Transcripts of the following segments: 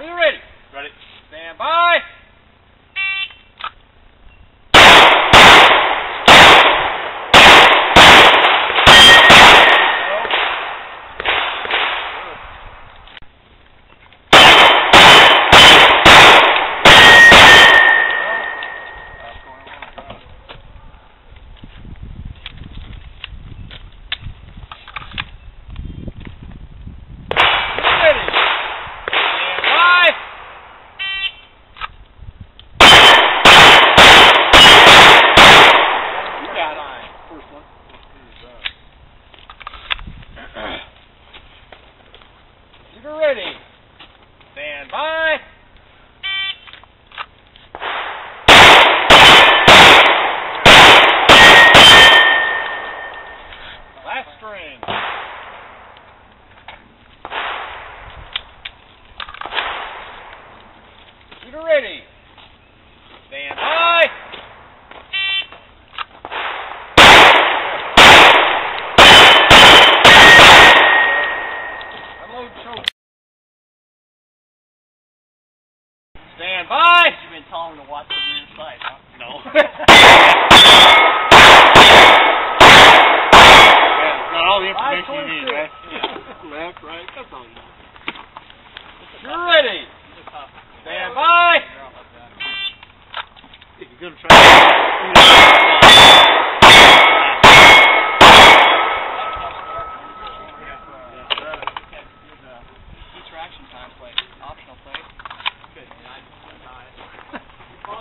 you ready? Ready. Stand by. You're ready. Stand by. Last string. You're ready. Stand by. Stand by. You've been telling them to watch the rear side, huh? No. That's got all the information you need, right? Yeah. Left, right, that's all you need. You're ready. Stand by. You're going to try traction time play, optional play.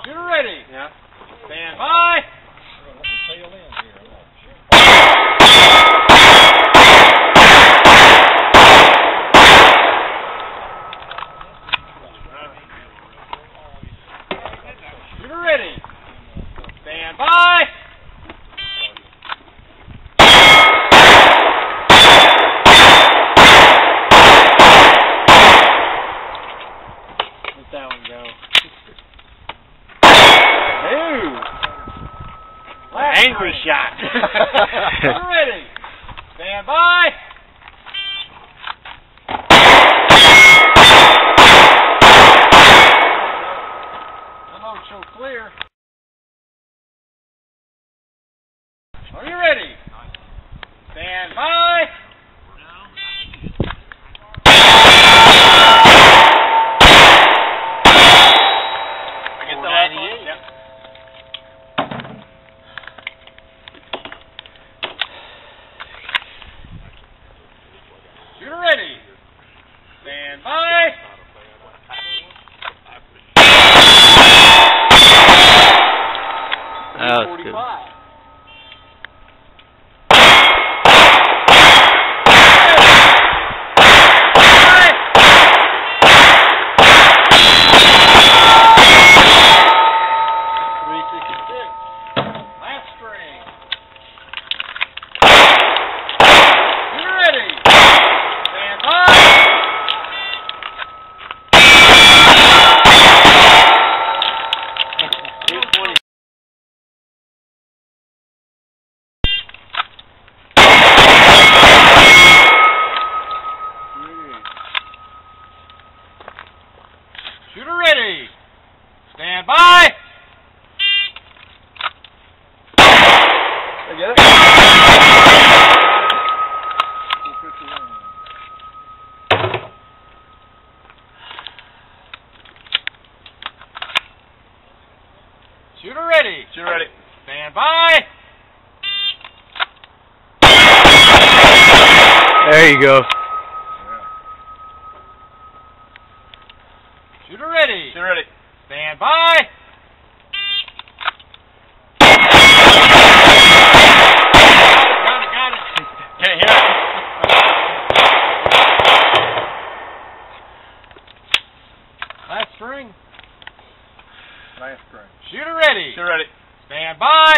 You're ready. Yeah. Stand by. Tail end here. You're ready. Stand by. Let that one go. Angry shot. You're ready. Stand by. Hello, show clear. Are you ready? Stand by. I get the last one? Yep. You're ready. Stand by. That was good. Last string. You're ready. Stand by. Shooter ready. Stand by. Get it? Shooter ready. Shooter ready. Stand by. There you go. Shooter ready. Shooter ready. Stand by. Got it. Can't hear it. Last string. Last string. Shooter ready. Shooter ready. Stand by.